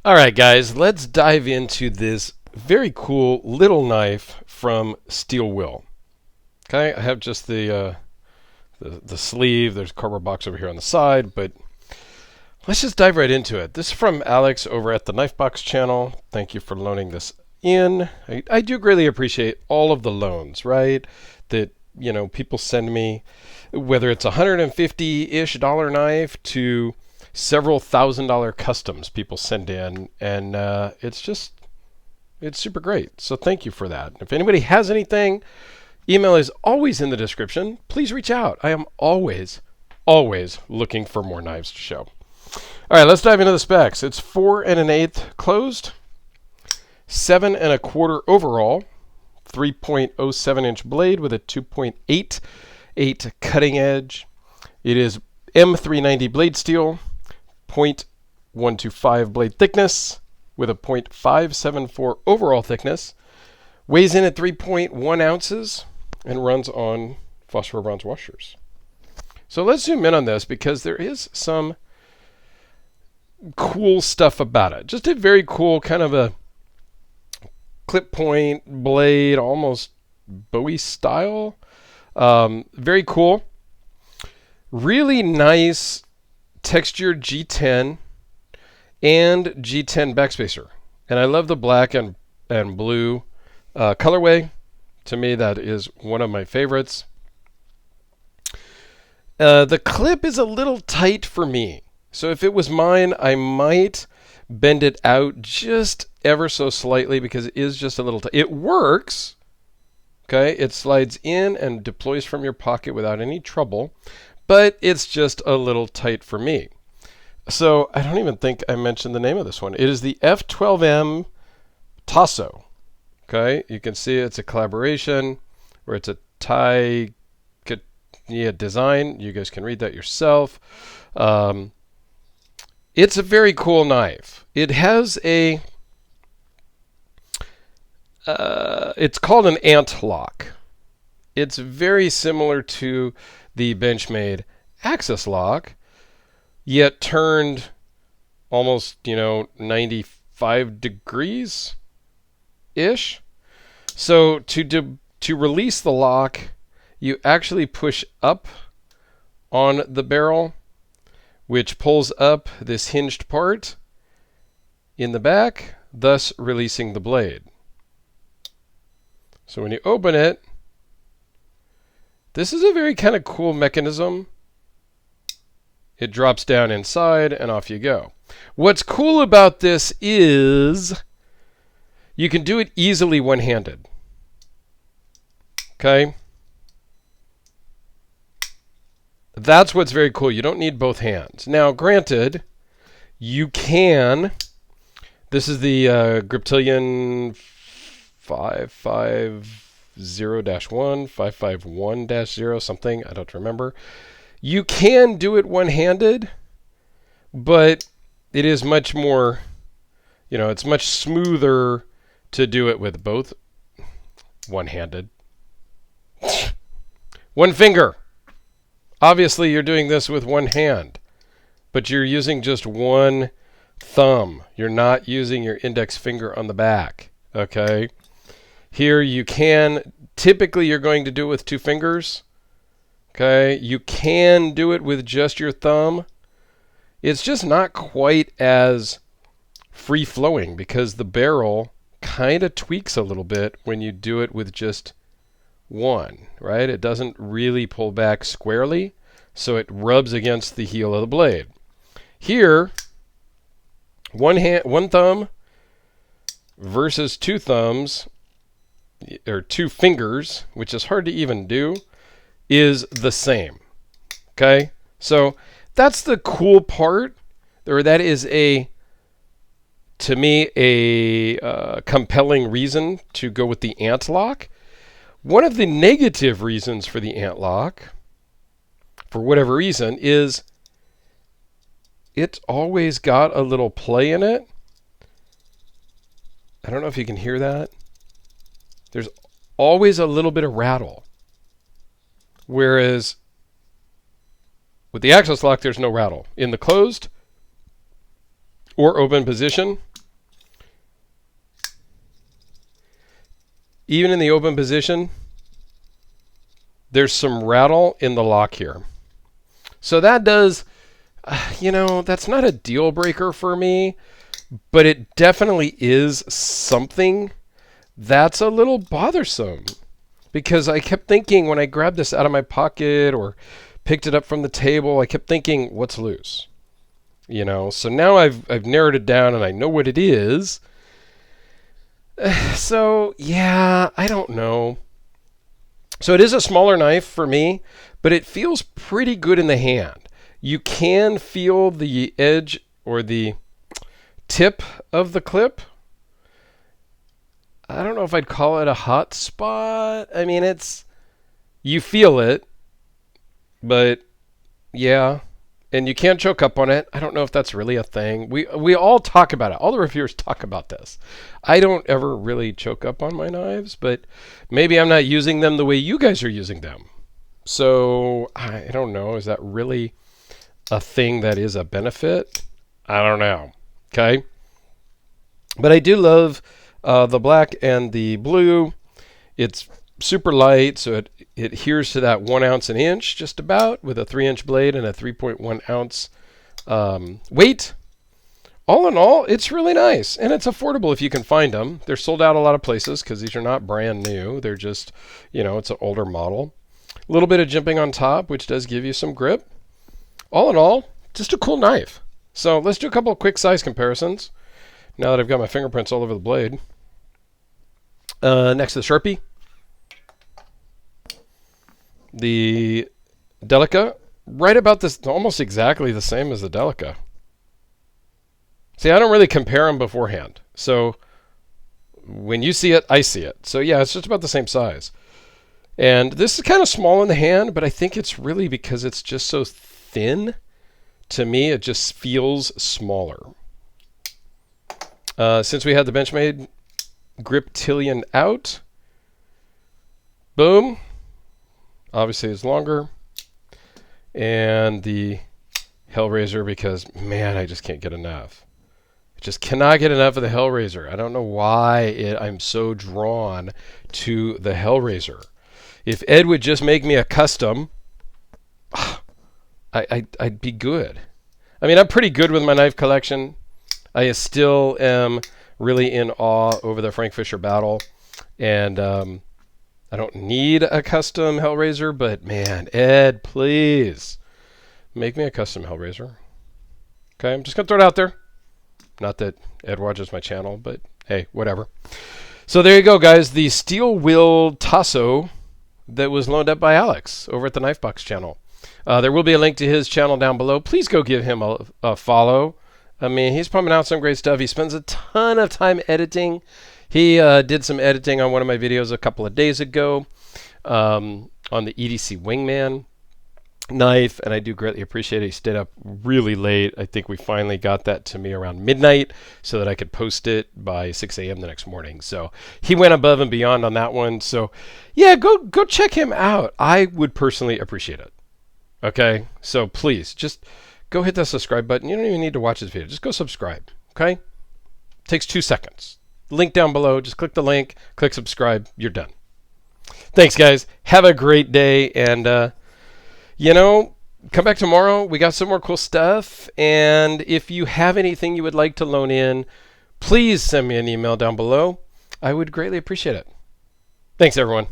All right, guys, let's dive into this very cool little knife from Steel Will. Okay, I have just the sleeve. There's a cardboard box over here on the side, but let's just dive right into it. This is from Alex over at the Knife Box channel. Thank you for loaning this in. I do greatly appreciate all of the loans, right? That people send me, whether it's $150-ish knife to several $1,000 customs people send in, and it's super great. So thank you for that. If anybody has anything, email is always in the description. Please reach out. I am always looking for more knives to show. All right, let's dive into the specs. It's 4 1/8 closed, 7 1/4 overall, 3.07-inch blade with a 2.88 cutting edge. It is M390 blade steel, 0.125 blade thickness with a 0.574 overall thickness. Weighs in at 3.1 ounces and runs on phosphor bronze washers. So let's zoom in on this because there is some cool stuff about it. Just a very cool kind of a clip point blade, almost Bowie style. Very cool. Really nice textured G10 and G10 backspacer. And I love the black and blue colorway. To me, that is one of my favorites. The clip is a little tight for me. So if it was mine, I might bend it out just ever so slightly because it is just a little tight. It works. Okay, it slides in and deploys from your pocket without any trouble, but it's just a little tight for me. So I don't even think I mentioned the name of this one. It is the F12M Tasso. Okay, you can see it's a collaboration where it's a Thai design. You guys can read that yourself. It's a very cool knife. It has a it's called an ant lock. It's very similar to the Benchmade Axis lock, yet turned almost 95 degrees ish. So to release the lock, you actually push up on the barrel, which pulls up this hinged part in the back, thus releasing the blade. So when you open it, this is a very kind of cool mechanism. It drops down inside and off you go. What's cool about this is you can do it easily one-handed. Okay? That's what's very cool. You don't need both hands. Now, granted, you can. This is the Griptilian 550-1, 551-0, something. I don't remember. You can do it one-handed, but it is much more, it's much smoother to do it with both one-handed. One finger. Obviously, you're doing this with one hand, but you're using just one thumb. You're not using your index finger on the back, okay? Here you can, typically you're going to do it with two fingers, okay? You can do it with just your thumb. It's just not quite as free-flowing because the barrel kind of tweaks a little bit when you do it with just one, right? It doesn't really pull back squarely, so it rubs against the heel of the blade. Here, one thumb versus two thumbs, or two fingers, which is hard to even do, is the same. Okay? So that's the cool part, or that is to me, a compelling reason to go with the ant lock. One of the negative reasons for the ant lock, for whatever reason, is it's always got a little play in it. I don't know if you can hear that. There's always a little bit of rattle. Whereas with the Axis lock, there's no rattle. In the closed or open position, even in the open position, there's some rattle in the lock here. So that does, that's not a deal breaker for me, but it definitely is something that's a little bothersome. Because I kept thinking when I grabbed this out of my pocket or picked it up from the table, I kept thinking, what's loose? So now I've narrowed it down and I know what it is. So, yeah, I don't know. So it is a smaller knife for me, but it feels pretty good in the hand. You can feel the edge or the tip of the clip. I don't know if I'd call it a hot spot. I mean, you feel it, but yeah. And you can't choke up on it. I don't know if that's really a thing. We all talk about it. All the reviewers talk about this. I don't ever really choke up on my knives, but maybe I'm not using them the way you guys are using them. So I don't know. Is that really a thing that is a benefit? I don't know. Okay. But I do love the black and the blue. It's super light, so it adheres to that 1 ounce an inch just about, with a 3-inch blade and a 3.1 ounce weight. All in all, it's really nice, and it's affordable if you can find them. They're sold out a lot of places because these are not brand new. They're just, it's an older model. A little bit of jimping on top, which does give you some grip. All in all, just a cool knife. So let's do a couple of quick size comparisons now that I've got my fingerprints all over the blade. Next to the Sharpie, the Delica, right about this, almost exactly the same as the Delica. See, I don't really compare them beforehand. So when you see it, I see it. So yeah, it's just about the same size. And this is kind of small in the hand, but I think it's really because it's just so thin. To me, it just feels smaller. Since we had the Benchmade Griptilian out, boom, obviously it's longer, and the Hellraiser, because man, I just can't get enough. I just cannot get enough of the Hellraiser. I don't know why I'm so drawn to the Hellraiser. If Ed would just make me a custom, I'd be good. I mean, I'm pretty good with my knife collection. I still am really in awe over the Frank Fisher Battle, and I don't need a custom Hellraiser, but man, Ed, please make me a custom Hellraiser. Okay, I'm just gonna throw it out there. Not that Ed watches my channel, but hey, whatever. So there you go, guys. The steel wheel Tasso that was loaned up by Alex over at the Knife Box channel. There will be a link to his channel down below. Please go give him a follow. I mean, he's pumping out some great stuff. He spends a ton of time editing. He did some editing on one of my videos a couple of days ago on the EDC Wingman knife, and I do greatly appreciate it. He stayed up really late. I think we finally got that to me around midnight so that I could post it by 6 a.m. the next morning. So he went above and beyond on that one. So yeah, go check him out. I would personally appreciate it. Okay, so please just go hit that subscribe button. You don't even need to watch this video. Just go subscribe. Okay, takes 2 seconds. Link down below. Just click the link, click subscribe. You're done. Thanks, guys. Have a great day, and come back tomorrow. We got some more cool stuff, and if you have anything you would like to loan in, please send me an email down below. I would greatly appreciate it. Thanks, everyone.